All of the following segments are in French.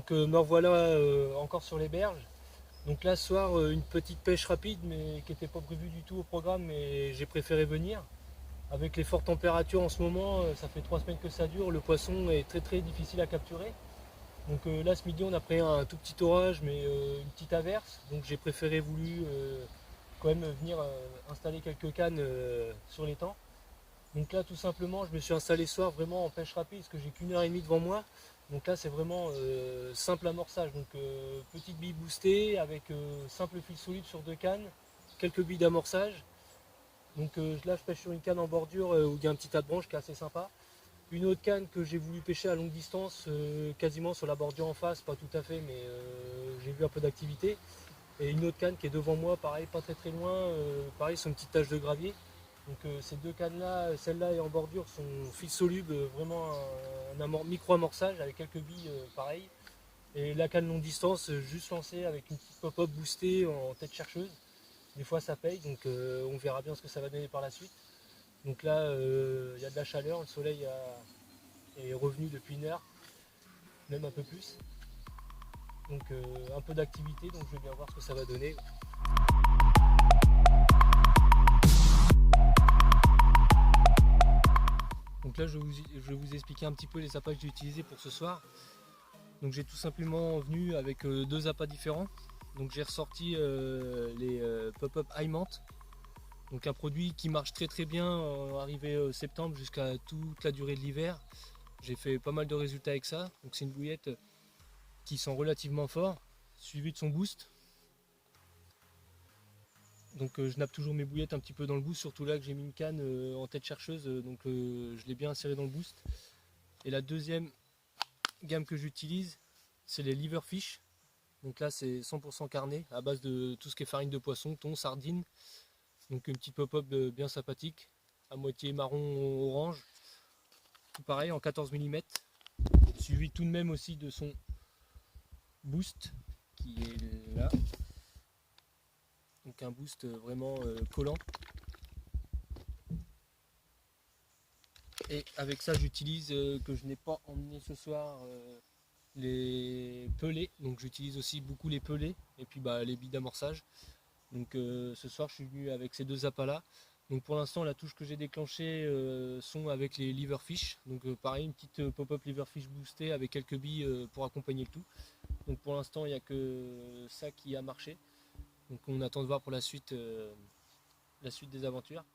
Donc me revoilà encore sur les berges. Donc là ce soir une petite pêche rapide mais qui n'était pas prévue du tout au programme, mais j'ai préféré venir. Avec les fortes températures en ce moment, ça fait 3 semaines que ça dure, le poisson est très difficile à capturer. Donc là ce midi on a pris un tout petit orage mais une petite averse. Donc j'ai préféré voulu quand même venir installer quelques cannes sur l'étang. Donc là tout simplement je me suis installé ce soir vraiment en pêche rapide parce que j'ai qu'une heure et demie devant moi. Donc là c'est vraiment simple amorçage. Donc petite bille boostée avec simple fil solide sur 2 cannes, quelques billes d'amorçage. Donc là je pêche sur une canne en bordure où il y a un petit tas de branches qui est assez sympa. Une autre canne que j'ai voulu pêcher à longue distance, quasiment sur la bordure en face, pas tout à fait, mais j'ai vu un peu d'activité. Et une autre canne qui est devant moi, pareil, pas très loin, pareil, sur une petite tache de gravier. Donc ces 2 cannes-là, celle-là et en bordure, sont fil soluble, vraiment un micro-amorçage avec quelques billes pareil. Et la canne longue distance, juste lancée avec une petite pop-up boostée en tête chercheuse. Des fois ça paye, donc on verra bien ce que ça va donner par la suite. Donc là, il y a de la chaleur, le soleil est revenu depuis une heure, même un peu plus. Donc un peu d'activité, donc je vais bien voir ce que ça va donner. Donc là je vais vous expliquer un petit peu les appâts que j'ai utilisés pour ce soir. Donc j'ai tout simplement venu avec 2 appâts différents. Donc j'ai ressorti les pop-up Aimant. Donc un produit qui marche très bien arrivé septembre jusqu'à toute la durée de l'hiver. J'ai fait pas mal de résultats avec ça. Donc c'est une bouillette qui sent relativement fort, suivi de son boost. Donc je nappe toujours mes bouillettes un petit peu dans le boost, surtout là que j'ai mis une canne en tête chercheuse, donc je l'ai bien inséré dans le boost. Et la deuxième gamme que j'utilise, c'est les Liverfish. Donc là c'est 100% carné, à base de tout ce qui est farine de poisson, thon, sardines. Donc une petite pop-up bien sympathique, à moitié marron orange. Tout pareil en 14 mm, suivi tout de même aussi de son boost qui est là. Donc un boost vraiment collant. Et avec ça j'utilise, que je n'ai pas emmené ce soir, les pelés. Donc j'utilise aussi beaucoup les pelés et puis les billes d'amorçage. Donc ce soir je suis venu avec ces 2 appâts là. Donc pour l'instant la touche que j'ai déclenchée sont avec les Liverfish. Donc pareil, une petite pop-up Liverfish boostée avec quelques billes pour accompagner le tout. Donc pour l'instant il n'y a que ça qui a marché. Donc on attend de voir pour la suite des aventures.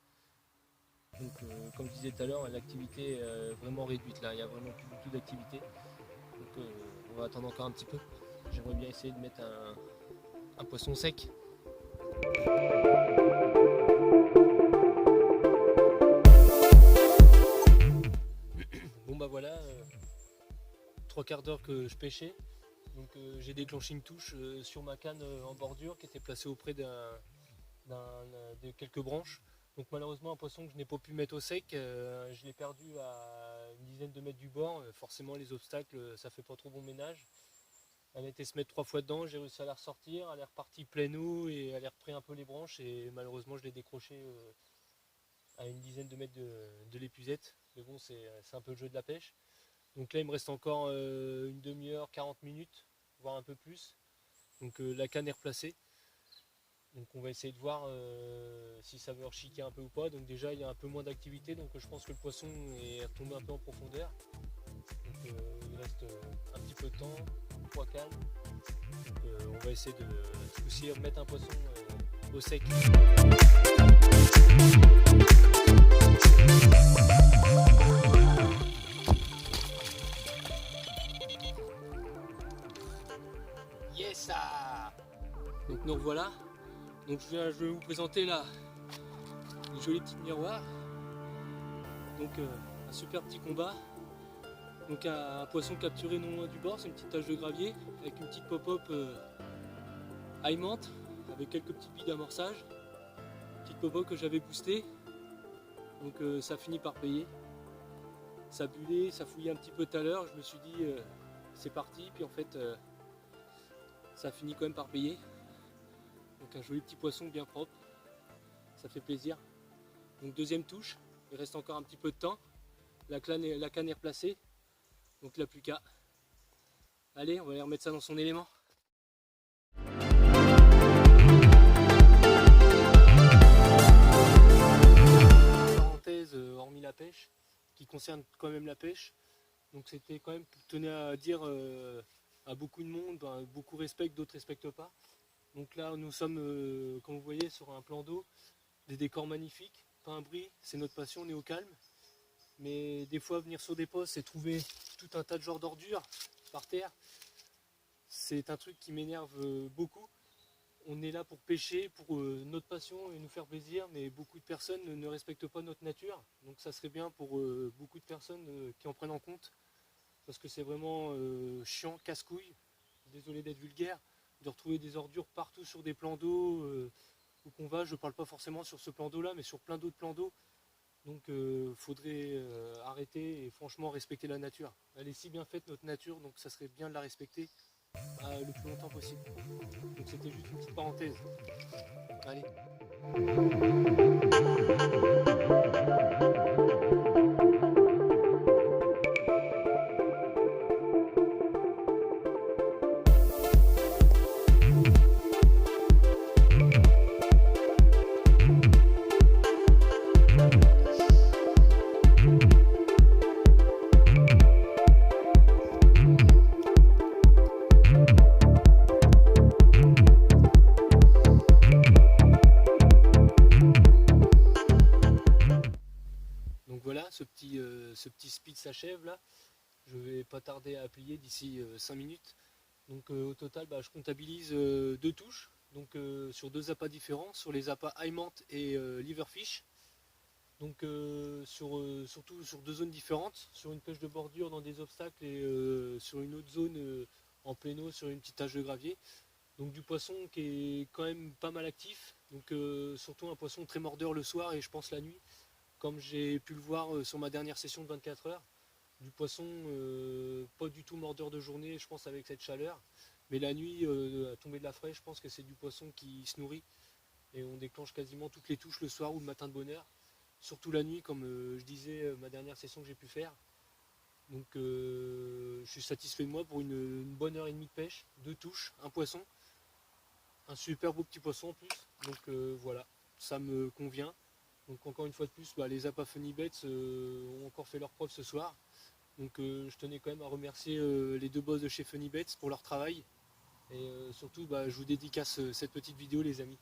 Donc comme je disais tout à l'heure, l'activité est vraiment réduite là, il n'y a vraiment plus du tout d'activité. Donc on va attendre encore un petit peu. J'aimerais bien essayer de mettre un poisson sec. Bon bah voilà, 3/4 d'heure que je pêchais. Donc j'ai déclenché une touche sur ma canne en bordure qui était placée auprès de quelques branches. Donc malheureusement un poisson que je n'ai pas pu mettre au sec, je l'ai perdu à une dizaine de mètres du bord. Forcément les obstacles ça fait pas trop bon ménage. Elle a été se mettre 3 fois dedans, j'ai réussi à la ressortir, elle est repartie pleine eau et elle a repris un peu les branches et malheureusement je l'ai décroché à une dizaine de mètres de l'épuisette. Mais bon c'est un peu le jeu de la pêche. Donc là il me reste encore une demi-heure, 40 minutes, voire un peu plus. Donc la canne est replacée. Donc on va essayer de voir si ça veut rechiquer un peu ou pas. Donc déjà il y a un peu moins d'activité, donc je pense que le poisson est retombé un peu en profondeur. Donc il reste un petit peu de temps, 3 cannes. Donc on va essayer de ce coup-ci remettre un poisson au sec. Yes ah. Donc nous revoilà. Donc je vais vous présenter là une jolie petite miroir. Donc un super petit combat. Donc un poisson capturé non loin du bord, c'est une petite tache de gravier avec une petite pop-up aimante avec quelques petites billes d'amorçage. Petite pop-up que j'avais boostée. Donc ça finit par payer. Ça bullait, ça fouillait un petit peu tout à l'heure. Je me suis dit c'est parti. Puis en fait ça finit quand même par payer. Donc un joli petit poisson bien propre. Ça fait plaisir. Donc deuxième touche. Il reste encore un petit peu de temps. La canne est replacée. Donc là plus qu'à. Allez, on va aller remettre ça dans son élément. Parenthèse, hormis la pêche, qui concerne quand même la pêche. Donc c'était quand même, tenais à dire à beaucoup de monde, beaucoup respectent, d'autres respectent pas. Donc là nous sommes, comme vous voyez, sur un plan d'eau, des décors magnifiques, pas un bruit, c'est notre passion, on est au calme. Mais des fois venir sur des postes et trouver tout un tas de genres d'ordures par terre, c'est un truc qui m'énerve beaucoup. On est là pour pêcher, pour notre passion et nous faire plaisir, mais beaucoup de personnes ne respectent pas notre nature. Donc ça serait bien pour beaucoup de personnes qui en prennent en compte, parce que c'est vraiment chiant, casse-couille, désolé d'être vulgaire, de retrouver des ordures partout sur des plans d'eau où qu'on va. Je ne parle pas forcément sur ce plan d'eau là, mais sur plein d'autres plans d'eau. Donc faudrait arrêter et franchement respecter la nature. Elle est si bien faite notre nature, donc ça serait bien de la respecter le plus longtemps possible. Donc c'était juste une petite parenthèse. Allez. Donc voilà, ce petit speed s'achève là. Je vais pas tarder à plier d'ici 5 minutes. Donc au total, je comptabilise 2 touches, donc sur 2 appâts différents, sur les appâts Aimante et Liverfish. Donc surtout sur 2 zones différentes, sur une pêche de bordure dans des obstacles et sur une autre zone en plein eau sur une petite tache de gravier. Donc du poisson qui est quand même pas mal actif, donc surtout un poisson très mordeur le soir et je pense la nuit, comme j'ai pu le voir sur ma dernière session de 24 heures. Du poisson pas du tout mordeur de journée, je pense, avec cette chaleur, mais la nuit à tomber de la fraîche, je pense que c'est du poisson qui se nourrit et on déclenche quasiment toutes les touches le soir ou le matin de bonne heure, surtout la nuit comme je disais ma dernière session que j'ai pu faire. Donc je suis satisfait de moi pour une bonne heure et demie de pêche, 2 touches, un poisson, un super beau petit poisson en plus, donc voilà, ça me convient. Donc encore une fois de plus, les appâts Funny Baits ont encore fait leur preuve ce soir. Donc je tenais quand même à remercier les 2 boss de chez Funny Baits pour leur travail. Et surtout je vous dédicace cette petite vidéo les amis.